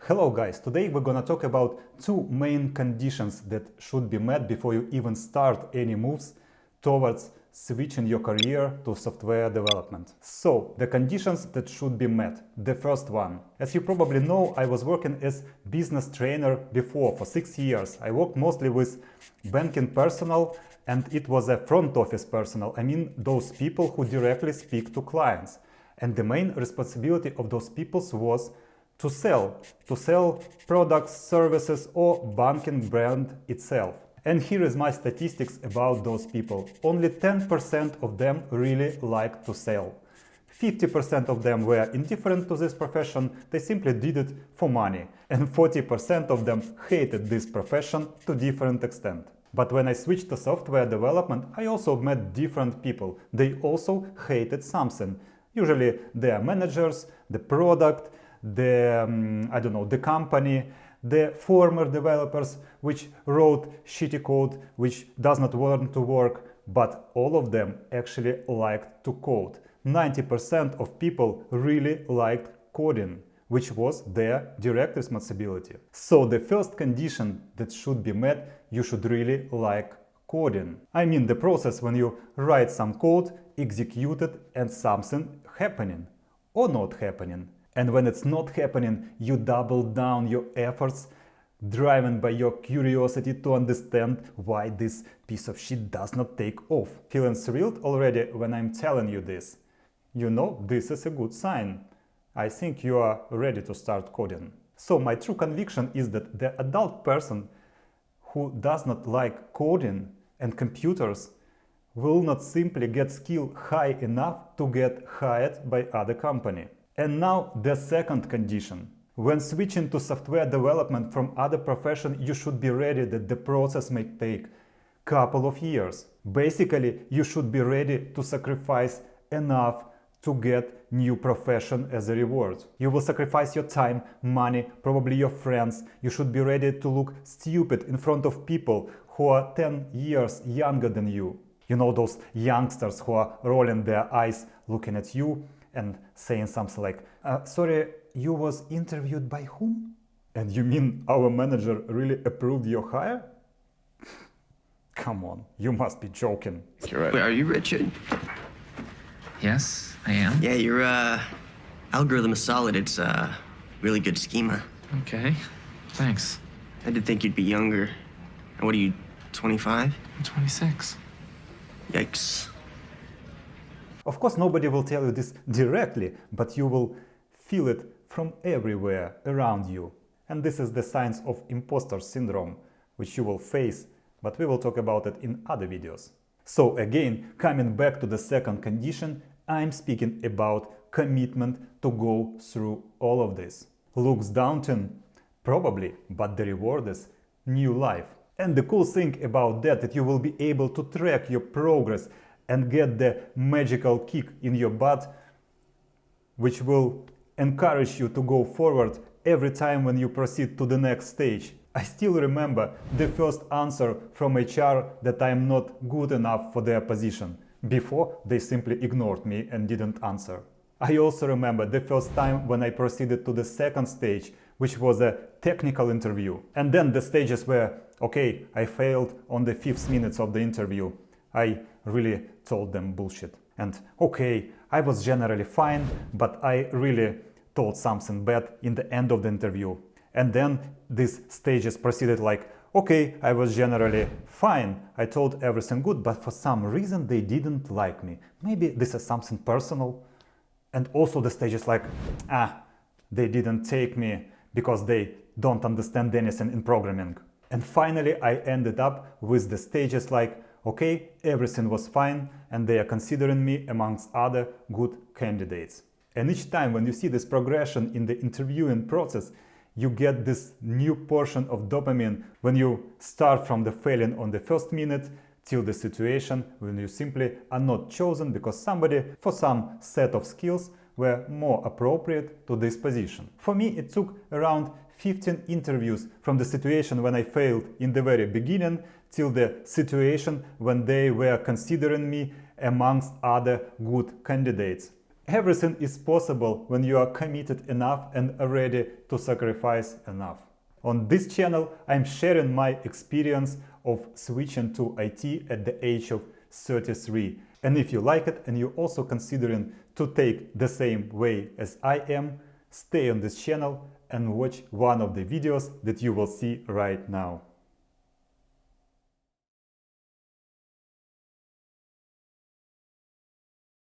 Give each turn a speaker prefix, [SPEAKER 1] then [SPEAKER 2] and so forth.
[SPEAKER 1] Hello guys, today we're gonna talk about two main conditions that should be met before you even start any moves towards switching your career to software development. So, the conditions that should be met. The first one. As you probably know, I was working as business trainer before for 6 years. I worked mostly with banking personnel and it was a front office personnel. I mean those people who directly speak to clients. And the main responsibility of those people was to sell products, services or banking brand itself. And here is my statistics about those people. Only 10% of them really like to sell. 50% of them were indifferent to this profession, they simply did it for money. And 40% of them hated this profession to different extent. But when I switched to software development, I also met different people. They also hated something. Usually their managers, the product, the company, the former developers which wrote shitty code which does not want to work, but all of them actually liked to code. 90% of people really liked coding, which was their direct responsibility. So the first condition that should be met, you should really like coding. I mean the process when you write some code, execute it and something happening or not happening. And when it's not happening, you double down your efforts, driven by your curiosity to understand why this piece of shit does not take off. Feeling thrilled already when I'm telling you this? You know, this is a good sign. I think you are ready to start coding. So my true conviction is that the adult person who does not like coding and computers will not simply get skill high enough to get hired by other company. And now the second condition. When switching to software development from other profession, you should be ready that the process may take couple of years. Basically, you should be ready to sacrifice enough to get new profession as a reward. You will sacrifice your time, money, probably your friends. You should be ready to look stupid in front of people who are 10 years younger than you. You know, those youngsters who are rolling their eyes looking at you and saying something like, sorry, you was interviewed by whom? And you mean our manager really approved your hire? Come on, you must be joking.
[SPEAKER 2] You're right.
[SPEAKER 3] Wait, are you Richard?
[SPEAKER 2] Yes, I am.
[SPEAKER 3] Yeah, your algorithm is solid. It's really good schema.
[SPEAKER 2] Okay, thanks.
[SPEAKER 3] I did think you'd be younger. And what are you, 25?
[SPEAKER 2] I'm 26.
[SPEAKER 3] Yikes.
[SPEAKER 1] Of course, nobody will tell you this directly, but you will feel it from everywhere around you. And this is the signs of imposter syndrome, which you will face, but we will talk about it in other videos. So again, coming back to the second condition, I'm speaking about commitment to go through all of this. Looks daunting? Probably, but the reward is new life. And the cool thing about that you will be able to track your progress and get the magical kick in your butt, which will encourage you to go forward every time when you proceed to the next stage. I still remember the first answer from HR that I am not good enough for their position. Before, they simply ignored me and didn't answer. I also remember the first time when I proceeded to the second stage, which was a technical interview. And then the stages were, okay, I failed on the 5th minutes of the interview. I really told them bullshit. And okay, I was generally fine, but I really told something bad in the end of the interview. And then these stages proceeded like, okay, I was generally fine, I told everything good, but for some reason they didn't like me. Maybe this is something personal. And also the stages like, they didn't take me because they don't understand anything in programming. And finally I ended up with the stages like, okay, everything was fine and they are considering me amongst other good candidates. And each time when you see this progression in the interviewing process, you get this new portion of dopamine when you start from the failing on the first minute till the situation when you simply are not chosen because somebody for some set of skills were more appropriate to this position. For me, it took around 15 interviews from the situation when I failed in the very beginning till the situation when they were considering me amongst other good candidates. Everything is possible when you are committed enough and are ready to sacrifice enough. On this channel, I'm sharing my experience of switching to IT at the age of 33. And if you like it and you're also considering to take the same way as I am, stay on this channel and watch one of the videos that you will see right now.